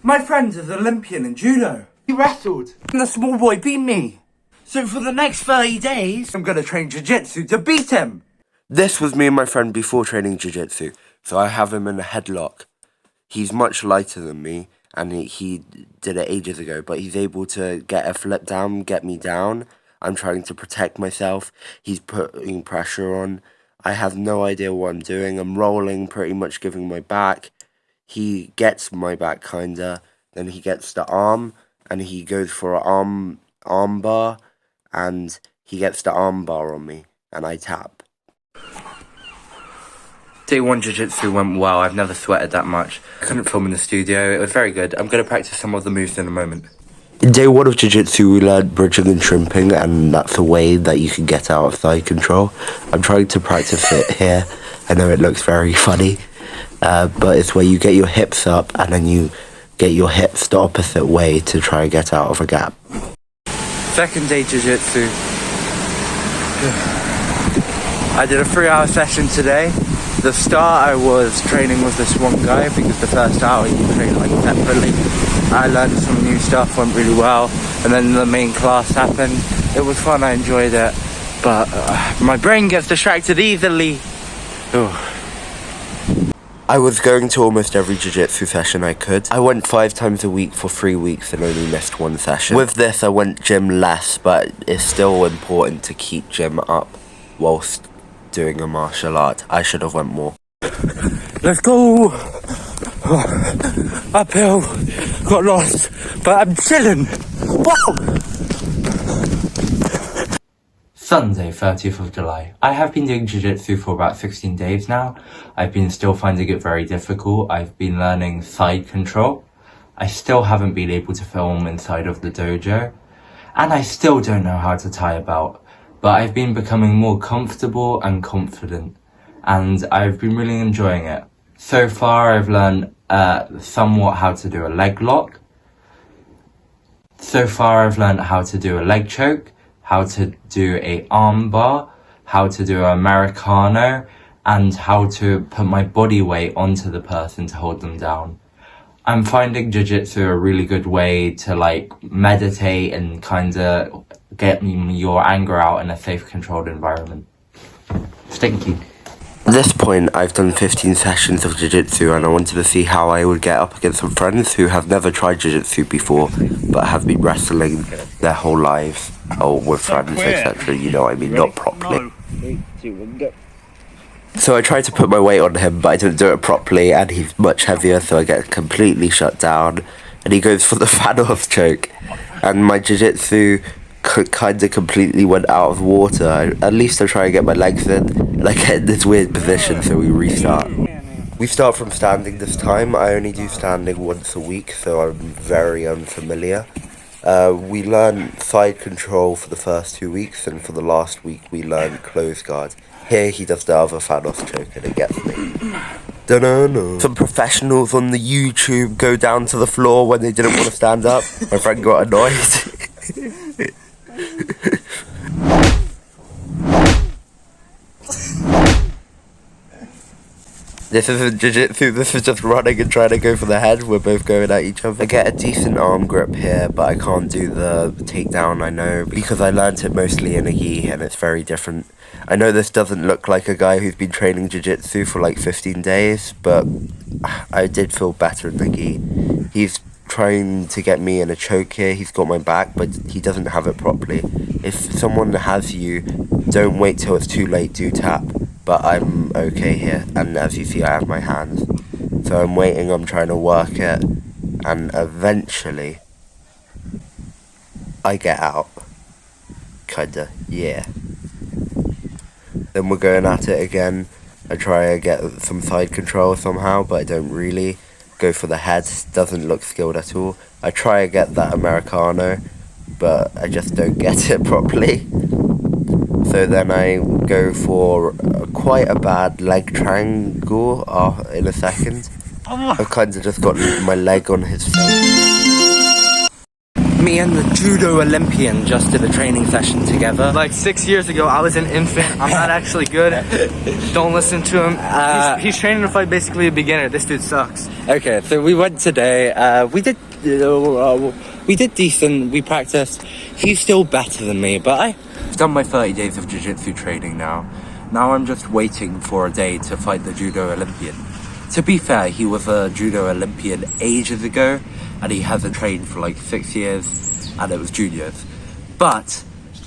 My friend is Olympian in judo. He wrestled, and the small boy beat me. So for the next 30 days, I'm gonna train jiu-jitsu to beat him. This was me and my friend before training jiu-jitsu, so I have him in a headlock. He's much lighter than me, and he did it ages ago, but he's able to get a flip down, get me down. I'm trying to protect myself. He's putting pressure on. I have no idea what I'm doing. I'm rolling, pretty much giving my back. He gets my back, kinda. Then he gets the arm, and he goes for an arm bar, and he gets the arm bar on me, and I tap. Day 1 jiu-jitsu went well. I've never sweated that much. I couldn't film in the studio. It was very good. I'm going to practice some of the moves in a moment. In day 1 of jiu-jitsu, we learned bridging and shrimping, and that's a way that you can get out of thigh control. I'm trying to practice it here. I know it looks very funny, but it's where you get your hips up, and then you get your hips the opposite way to try and get out of a gap. Second day jiu-jitsu. I did a 3-hour session today. The start I was training with this one guy because the first hour you train like separately. I learned some new stuff, went really well, and then the main class happened. It was fun, I enjoyed it, but my brain gets distracted easily. I was going to almost every jiu-jitsu session I could. I went 5 times a week for 3 weeks and only missed 1 session. With this I went gym less, but it's still important to keep gym up whilst doing a martial art. I should have went more. Let's go! Uphill, got lost, but I'm chilling. Wow! Sunday, 30th of July. I have been doing jiu-jitsu for about 16 days now. I've been still finding it very difficult. I've been learning side control. I still haven't been able to film inside of the dojo. And I still don't know how to tie a belt. But I've been becoming more comfortable and confident, and I've been really enjoying it. So far I've learned somewhat how to do a leg lock. So far I've learned how to do a leg choke, how to do a arm bar, how to do an Americano, and how to put my body weight onto the person to hold them down. I'm finding jiu-jitsu a really good way to like meditate and kinda get your anger out in a safe, controlled environment. Thank you. At this point, I've done 15 sessions of jiu-jitsu, and I wanted to see how I would get up against some friends who have never tried jiu-jitsu before, but have been wrestling their whole lives, or with friends, etc. You know what I mean, not properly. So I tried to put my weight on him, but I didn't do it properly, and he's much heavier, so I get completely shut down, and he goes for the fan-off choke, and my jiu-jitsu kind of completely went out of water. At least I try and get my legs in, like get in this weird position, so we restart. We start from standing this time. I only do standing once a week, so I'm very unfamiliar. We learn side control for the first 2 weeks, and for the last week we learn close guard. Here he does the other fan-off choke and it gets me. Da-na-na. Some professionals on the YouTube go down to the floor when they didn't want to stand up. My friend got annoyed. This isn't jiu-jitsu, this is just running and trying to go for the head. We're both going at each other. I get a decent arm grip here, but I can't do the takedown, I know, because I learnt it mostly in a gi, and it's very different. I know this doesn't look like a guy who's been training jiu-jitsu for like 15 days, but I did feel better in the gi. He's trying to get me in a choke here. He's got my back, but he doesn't have it properly. If someone has you, don't wait till it's too late, do tap. But I'm okay here, and as you see I have my hands. So I'm waiting, I'm trying to work it, and eventually I get out. Kinda, yeah. Then we're going at it again. I try to get some side control somehow, but I don't really. Go for the head, doesn't look skilled at all. I try to get that Americano, but I just don't get it properly. So then I go for quite a bad leg triangle in a second. I've kind of just got my leg on his face. Me and the judo Olympian just did a training session together. Like 6 years ago, I was an infant. I'm not actually good. Don't listen to him. He's training to fight basically a beginner. This dude sucks. Okay, so we went today. We did decent. We practiced. He's still better than me, but I've done my 30 days of jiu-jitsu training now. Now I'm just waiting for a day to fight the judo Olympian. To be fair, he was a judo Olympian ages ago, and he hasn't trained for like 6 years, and it was juniors. But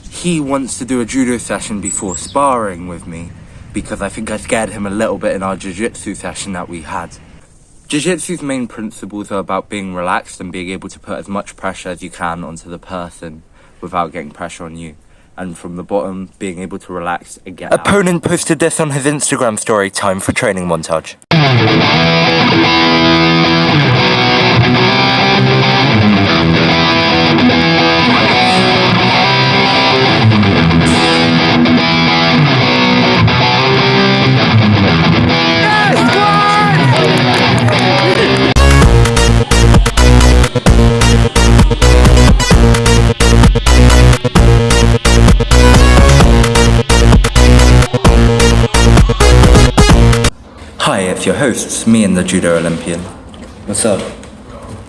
he wants to do a judo session before sparring with me, because I think I scared him a little bit in our jiu-jitsu session that we had. Jiu-jitsu's main principles are about being relaxed and being able to put as much pressure as you can onto the person without getting pressure on you. And from the bottom, being able to relax and get Opponent posted this on his Instagram story. Time for training montage. Hi, it's your hosts, me and the judo Olympian. What's up?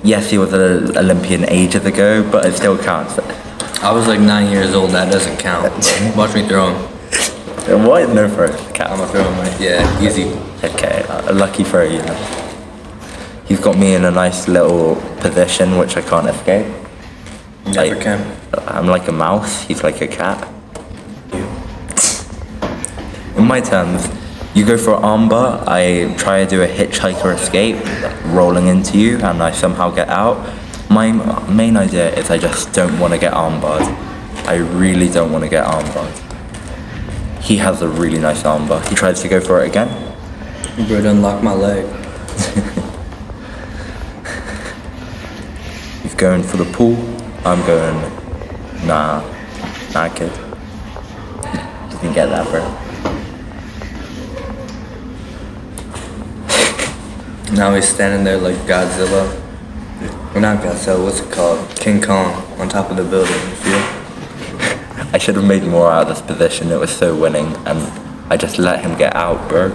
Yes, he was an Olympian ages ago, but it still counts. I was like 9 years old. That doesn't count. Watch me throw him. What? No throw. I'm gonna throw him. Right? Yeah, easy. Okay, a lucky throw, you know. He's got me in a nice little position which I can't escape. Never can. I'm like a mouse, he's like a cat. In my terms, you go for an armbar, I try to do a hitchhiker escape, rolling into you, and I somehow get out. My main idea is I just don't want to get armbarred. I really don't want to get armbarred. He has a really nice armbar. He tries to go for it again. Bro, unlock my leg. He's going for the pull. I'm going, nah, kid. You can get that, bro. Now he's standing there like Godzilla. Or not Godzilla, what's it called? King Kong on top of the building, you feel? I should have made more out of this position. It was so winning, and I just let him get out, bro.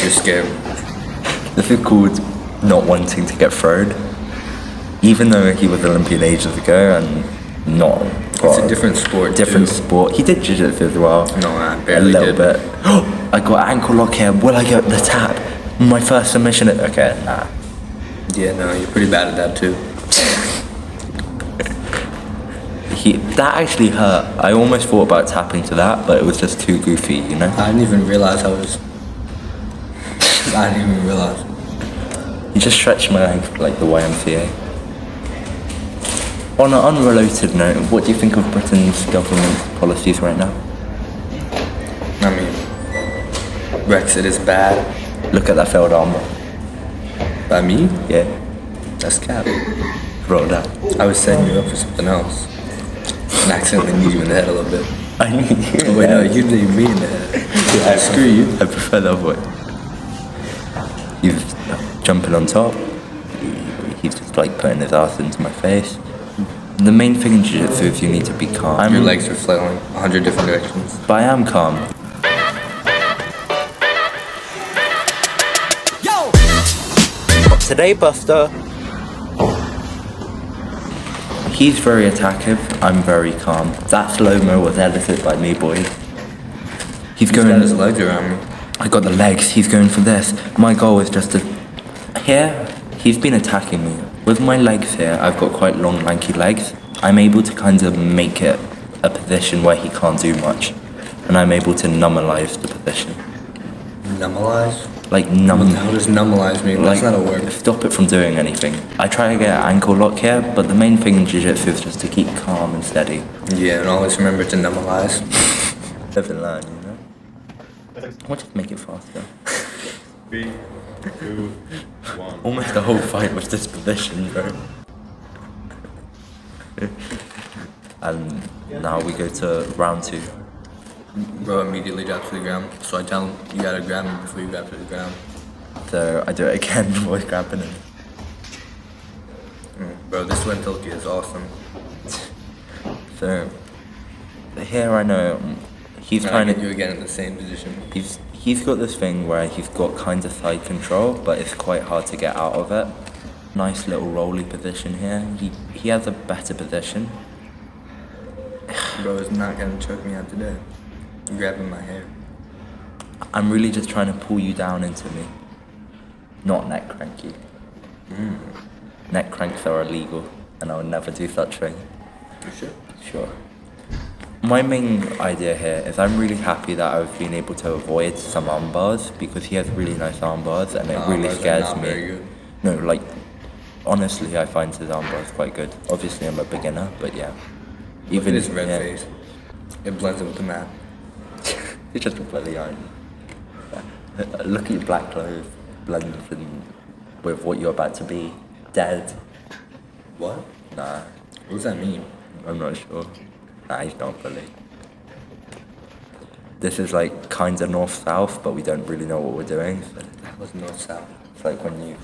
You're scared. This is called not wanting to get thrown. Even though he was Olympian ages ago and not. It's a different sport. Different sport. He did jiu-jitsu as well. No, I barely did. A little bit. I got ankle lock here. Will I get the tap? My first submission. Okay, nah. Yeah, no, you're pretty bad at that too. That actually hurt. I almost thought about tapping to that, but it was just too goofy, you know? I didn't even realize I didn't even realize. You just stretched my leg like the YMCA. On an unrelated note, what do you think of Britain's government policies right now? I mean, Brexit is bad. Look at that failed armbar. By me? Yeah. That's cap. Roll that. I was setting you up for something else. And accidentally kneed you in the head a little bit. I knew you. Oh wait, no, you kneed me in the head. Yeah, screw you. I prefer that way. He's jumping on top. He's just like putting his ass into my face. The main thing in jiu-jitsu is you need to be calm. Your legs are flailing 100 different directions. But I am calm. Yo! Today, Buster. He's very attackive, I'm very calm. That slow-mo was edited by me, boys. He's got his legs around me. I got the legs, he's going for this. My goal is just to... Here, he's been attacking me. With my legs here, I've got quite long, lanky legs. I'm able to kind of make it a position where he can't do much. And I'm able to numbalize the position. Numbalize? Like numb. How does numbalize mean? That's not a word. Stop it from doing anything. I try to get an ankle lock here, but the main thing in jiu-jitsu is just to keep calm and steady. Yeah, and always remember to numbalize. Live and learn, you know? Why just make it faster? 3, 2, 1. Almost the whole fight was this position, bro. And now we go to round 2. Bro immediately drops to the ground, so I tell him, you gotta grab him before you grab to the ground. So I do it again before grabbing him. Bro, this lentilki is awesome. So here I know he's And I kind get of you again in the same position. he's got this thing where he's got kind of side control, but it's quite hard to get out of it. Nice little rolly position here. He has a better position. Bro, it's not gonna choke me out today. You're grabbing my hair. I'm really just trying to pull you down into me, not neck crank you. Neck cranks are illegal, and I would never do such thing. You sure? Sure. My main idea here is I'm really happy that I've been able to avoid some arm bars because he has really nice arm bars and it really Arm bars are scares not me. very good. No, like, honestly, I find his arm bars quite good. Obviously, I'm a beginner, but yeah. Look at his red yeah. face. It blends in with the map. You're just a bloody iron. Look at your black clothes, blends in with what you're about to be. Dead. What? Nah, What does that mean? I'm not sure. Nah, he's not bully. This is like kinda north-south, but we don't really know what we're doing. So That was north-south. it's like when you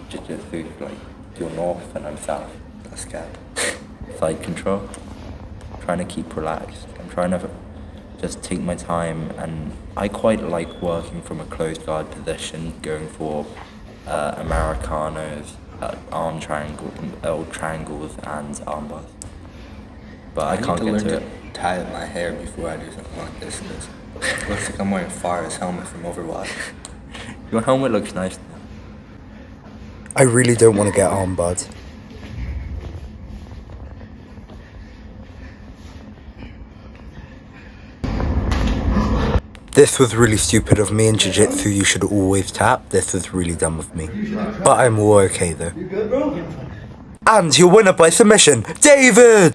jiu-jitsu, like you're north and I'm south. That's cap. Side control. Trying to keep relaxed. I'm trying to just take my time, and I quite like working from a closed guard position, going for Americanos, arm triangles, and arm bars. But I can't need get to to learn it. to tie up my hair before I do something like this. 'Cause it looks like I'm wearing Farah's helmet from Overwatch. Your helmet looks nice. I really don't want to get armbarred. This was really stupid of me. In jiu-jitsu, you should always tap. This was really dumb of me. But I'm all okay though. And your winner by submission, David!